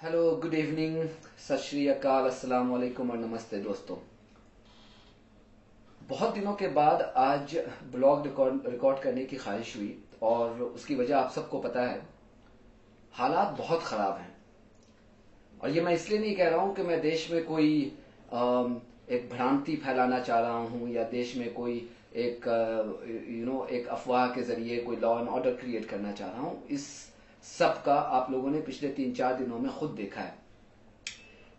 Hello, good evening, सत श्री अकाल, अस्सलाम वालेकुम और नमस्ते दोस्तों। बहुत दिनों के बाद आज ब्लॉग रिकॉर्ड करने की ख्वाहिश हुई और उसकी वजह आप सबको पता है। हालात बहुत खराब हैं और ये मैं इसलिए नहीं कह रहा हूं कि मैं देश में कोई एक भ्रांति फैलाना चाह रहा हूं या देश में कोई एक एक अफवाह के जरिए कोई लॉ एंड ऑर्डर क्रिएट करना चाह रहा हूं। इस सब का आप लोगों ने पिछले 3-4 दिनों में खुद देखा है।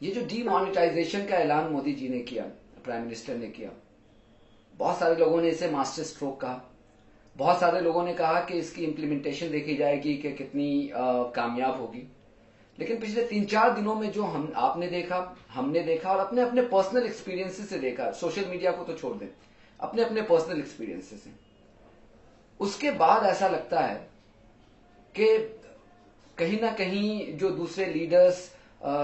ये जो डीमोनेटाइजेशन का ऐलान मोदी जी ने किया, प्राइम मिनिस्टर ने किया, बहुत सारे लोगों ने इसे मास्टर स्ट्रोक कहा। बहुत सारे लोगों ने कहा कि इसकी इम्प्लीमेंटेशन देखी जाएगी कि कितनी कामयाब होगी। लेकिन पिछले 3-4 दिनों में जो आपने देखा, हमने देखा और अपने अपने पर्सनल एक्सपीरियंसेस से देखा, सोशल मीडिया को तो छोड़ दें, अपने अपने पर्सनल एक्सपीरियंसेस से, उसके बाद ऐसा लगता है कि कहीं ना कहीं जो दूसरे लीडर्स,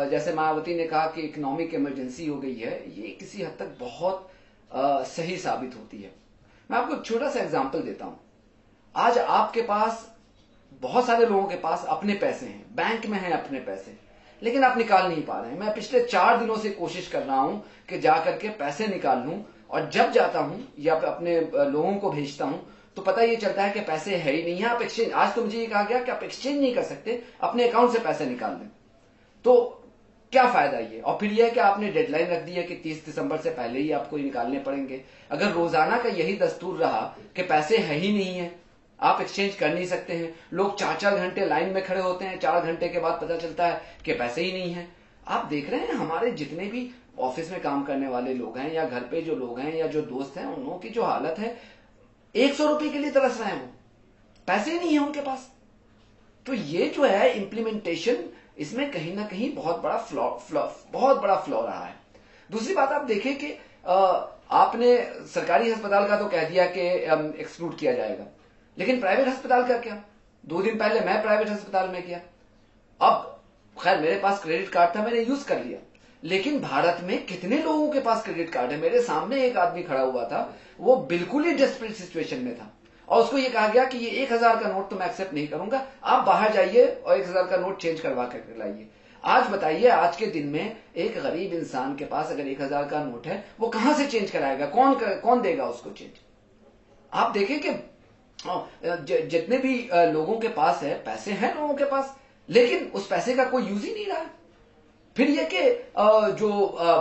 जैसे मायावती ने कहा कि इकोनॉमिक इमरजेंसी हो गई है, ये किसी हद तक बहुत सही साबित होती है। मैं आपको एक छोटा सा एग्जांपल देता हूं। आज आपके पास, बहुत सारे लोगों के पास अपने पैसे हैं, बैंक में हैं अपने पैसे, लेकिन आप निकाल नहीं पा रहे हैं। मैं पिछले 4 दिनों से कोशिश कर रहा हूं कि जाकर के पैसे निकाल लूं, और जब जाता हूं या अपने लोगों को भेजता हूं तो पता ये चलता है कि पैसे है ही नहीं है। आप एक्सचेंज, आज तो मुझे ये कहा गया कि आप एक्सचेंज नहीं कर सकते, अपने अकाउंट से पैसे निकाल दें। तो क्या फायदा ये? और फिर यह है कि आपने डेडलाइन रख दी है कि 30 दिसंबर से पहले ही आपको निकालने पड़ेंगे। अगर रोजाना का यही दस्तूर रहा कि पैसे है ही नहीं है, आप एक्सचेंज कर नहीं सकते हैं, लोग 4-4 घंटे लाइन में खड़े होते हैं, 4 घंटे के बाद पता चलता है कि पैसे ही नहीं है। आप देख रहे हैं हमारे जितने भी ऑफिस में काम करने वाले लोग हैं या घर पे जो लोग हैं या जो दोस्त हैं, उन लोगों की जो हालत है, 100 रुपए के लिए तरस रहे हैं, वो पैसे ही नहीं है उनके पास। तो ये जो है इम्प्लीमेंटेशन, इसमें कहीं ना कहीं बहुत बड़ा फ्लॉ रहा है। दूसरी बात आप देखें कि आपने सरकारी अस्पताल का तो कह दिया कि एक्सक्लूड किया जाएगा, लेकिन प्राइवेट अस्पताल का क्या? 2 दिन पहले मैं प्राइवेट अस्पताल में गया। अब खैर मेरे पास क्रेडिट कार्ड था, मैंने यूज कर लिया, लेकिन भारत में कितने लोगों के पास क्रेडिट कार्ड है? मेरे सामने एक आदमी खड़ा हुआ था, वो बिल्कुल ही डेस्परेट सिचुएशन में था और उसको ये कहा गया कि ये 1000 का नोट तो मैं एक्सेप्ट नहीं करूंगा, आप बाहर जाइए और 1000 का नोट चेंज करवा कर लाइए। आज बताइए, आज के दिन में एक गरीब इंसान के पास अगर 1000 का नोट है, वो कहां से चेंज कराएगा? कौन देगा उसको चेंज? आप देखें कि जितने भी लोगों के पास है, पैसे हैं लोगों के पास, लेकिन उस पैसे का कोई यूज ही नहीं रहा है। फिर ये कि जो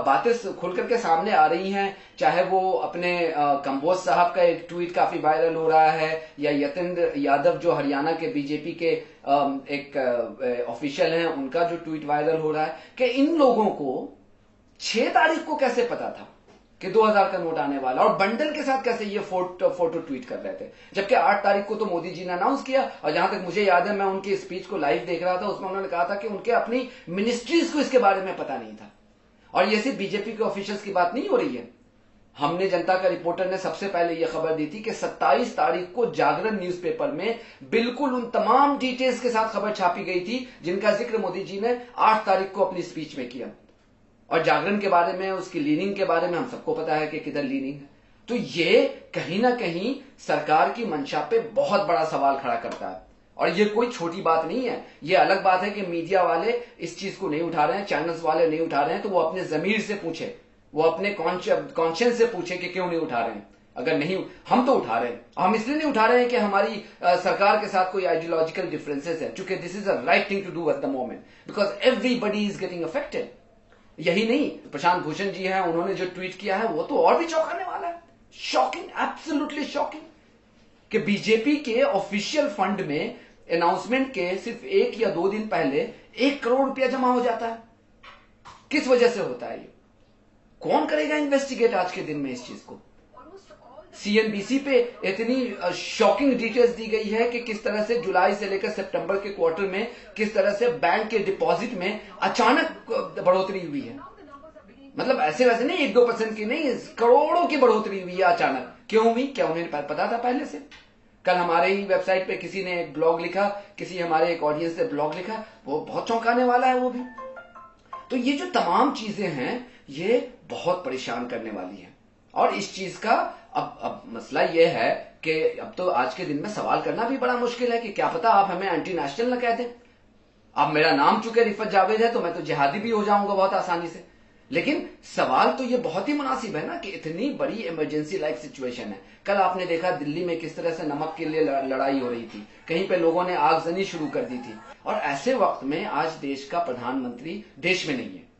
बातें खुल करके सामने आ रही हैं, चाहे वो अपने कंबोज साहब का एक ट्वीट काफी वायरल हो रहा है, या यतेंद्र यादव जो हरियाणा के बीजेपी के एक ऑफिशियल हैं, उनका जो ट्वीट वायरल हो रहा है, कि इन लोगों को 6 तारीख को कैसे पता था कि 2000 का नोट आने वाला, और बंडल के साथ कैसे ये फोटो ट्वीट कर रहे थे, जबकि 8 तारीख को तो मोदी जी ने अनाउंस किया। और जहां तक मुझे याद है, मैं उनकी स्पीच को लाइव देख रहा था, उसमें उन्होंने कहा था कि उनके अपनी मिनिस्ट्रीज को इसके बारे में पता नहीं था। और ये सिर्फ बीजेपी के ऑफिशियल्स की बात नहीं हो रही है। हमने, जनता का रिपोर्टर ने सबसे पहले यह खबर दी थी कि 27 तारीख को जागरण न्यूज़पेपर में बिल्कुल उन तमाम डिटेल्स के साथ खबर छापी गई थी जिनका जिक्र मोदी जी ने 8 तारीख को अपनी स्पीच में किया। और जागरण के बारे में, उसकी लीनिंग के बारे में हम सबको पता है कि किधर लीनिंग है। तो ये कहीं ना कहीं सरकार की मंशा पे बहुत बड़ा सवाल खड़ा करता है। और ये कोई छोटी बात नहीं है। ये अलग बात है कि मीडिया वाले इस चीज को नहीं उठा रहे हैं, चैनल्स वाले नहीं उठा रहे हैं, तो वो अपने जमीर से पूछे, वो अपने कॉन्शियस से पूछे कि क्यों नहीं उठा रहे हैं। अगर नहीं, हम तो उठा रहे हैं। हम इसलिए नहीं उठा रहे हैं कि हमारी सरकार के साथ कोई आइडियोलॉजिकल डिफरेंसेस है, चूंकि this is a right thing to do at the moment, because everybody is getting affected. यही नहीं, प्रशांत भूषण जी हैं, उन्होंने जो ट्वीट किया है वो तो और भी चौंकाने वाला है। शॉकिंग, एब्सोल्युटली शॉकिंग, कि बीजेपी के ऑफिशियल फंड में अनाउंसमेंट के सिर्फ 1 या 2 दिन पहले 1 करोड़ रुपया जमा हो जाता है। किस वजह से होता है ये? कौन करेगा इन्वेस्टिगेट आज के दिन में इस चीज को? सीएनबीसी पे इतनी शॉकिंग डिटेल्स दी गई है कि किस तरह से जुलाई से लेकर सितंबर के क्वार्टर में किस तरह से बैंक के डिपॉजिट में अचानक बढ़ोतरी हुई है। मतलब ऐसे वैसे नहीं, 1-2% की नहीं, करोड़ों की बढ़ोतरी हुई है अचानक। क्यों हुई? क्या उन्हें पता था पहले से? कल हमारे ही वेबसाइट पे किसी ने एक ब्लॉग लिखा, किसी हमारे एक ऑडियंस ने ब्लॉग लिखा, वो बहुत चौंकाने वाला है वो भी। तो ये जो तमाम चीजें हैं, ये बहुत परेशान करने वाली है। और इस चीज का अब मसला यह है कि अब तो आज के दिन में सवाल करना भी बड़ा मुश्किल है कि क्या पता आप हमें एंटी नेशनल न कह दें। अब मेरा नाम चूंकि रिफत जावेद है तो मैं तो जिहादी भी हो जाऊंगा बहुत आसानी से। लेकिन सवाल तो ये बहुत ही मुनासिब है ना कि इतनी बड़ी इमरजेंसी लाइक सिचुएशन है। कल आपने देखा दिल्ली में किस तरह से नमक के लिए लड़ाई हो रही थी, कहीं पे लोगों ने आगजनी शुरू कर दी थी, और ऐसे वक्त में आज देश का प्रधानमंत्री देश में नहीं है।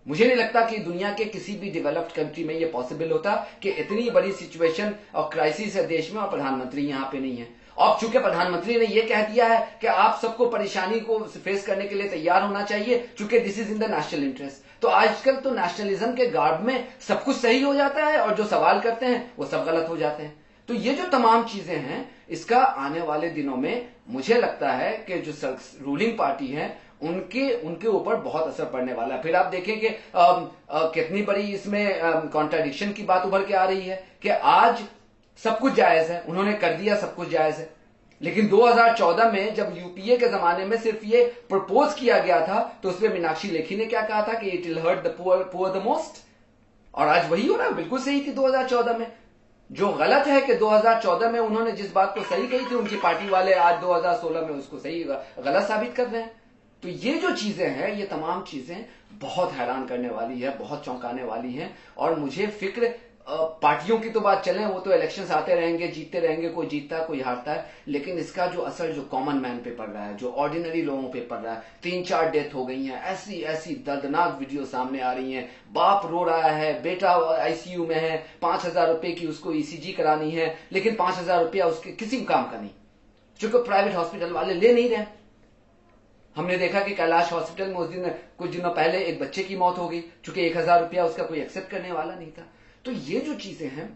मुझे नहीं लगता कि दुनिया के किसी भी डेवलप्ड कंट्री में यह पॉसिबल होता कि इतनी बड़ी सिचुएशन और क्राइसिस है देश में और प्रधानमंत्री यहां पे नहीं है। अब चूंकि प्रधानमंत्री ने यह कह दिया है कि आप सबको परेशानी को फेस करने के लिए तैयार होना चाहिए, चूंकि this is in the national interest, तो आजकल तो नेशनलिज्म के गार्ड में सब कुछ सही हो जाता है और जो सवाल करते हैं वो सब गलत हो जाते हैं। तो ये जो तमाम चीजें हैं, इसका आने वाले दिनों में मुझे लगता है कि जो रूलिंग पार्टी है उनके ऊपर बहुत असर पड़ने वाला है। फिर आप देखें कि कितनी बड़ी इसमें कॉन्ट्राडिक्शन की बात उभर के आ रही है कि आज सब कुछ जायज है, उन्होंने कर दिया सब कुछ जायज है, लेकिन 2014 में जब यूपीए के जमाने में सिर्फ ये प्रपोज किया गया था तो उसमें मीनाक्षी लेखी ने क्या कहा था कि it will hurt the poor the most, और आज वही हो रहा है। बिल्कुल सही थी 2014 में। जो गलत है कि 2014 में उन्होंने जिस बात को सही कही थी उनकी पार्टी वाले आज 2016 में उसको सही गलत साबित कर रहे हैं। तो ये जो चीजें हैं, ये तमाम चीजें बहुत हैरान करने वाली है, बहुत चौंकाने वाली हैं। और मुझे फिक्र पार्टियों की तो बात चले, वो तो इलेक्शंस आते रहेंगे, जीतते रहेंगे, कोई जीतता है कोई हारता है, लेकिन इसका जो असर जो कॉमन मैन पे पड़ रहा है, जो ऑर्डिनरी लोगों पे पड़ रहा है। 3-4 डेथ हो गई हैं, ऐसी ऐसी दर्दनाक वीडियो सामने आ रही हैं। बाप रो रहा है, बेटा आईसीयू में है, 5,000 रुपए की उसको ईसीजी करानी है, लेकिन 5,000 रुपया उसके किसी काम का नहीं, चूंकि प्राइवेट हॉस्पिटल वाले ले नहीं रहे। हमने देखा कि कैलाश हॉस्पिटल में उस दिन कुछ दिनों पहले एक बच्चे की मौत हो गई, चूंकि 1,000 रुपया उसका कोई एक्सेप्ट करने वाला नहीं था। तो ये जो चीजें हैं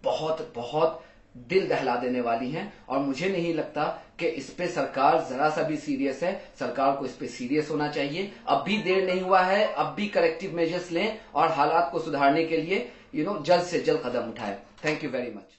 बहुत बहुत दिल दहला देने वाली हैं, और मुझे नहीं लगता कि इस पे सरकार जरा सा भी सीरियस है। सरकार को इस पे सीरियस होना चाहिए। अब भी देर नहीं हुआ है, अब भी करेक्टिव मेजर्स लें और हालात को सुधारने के लिए जल्द से जल्द कदम उठाएं। Thank you very much.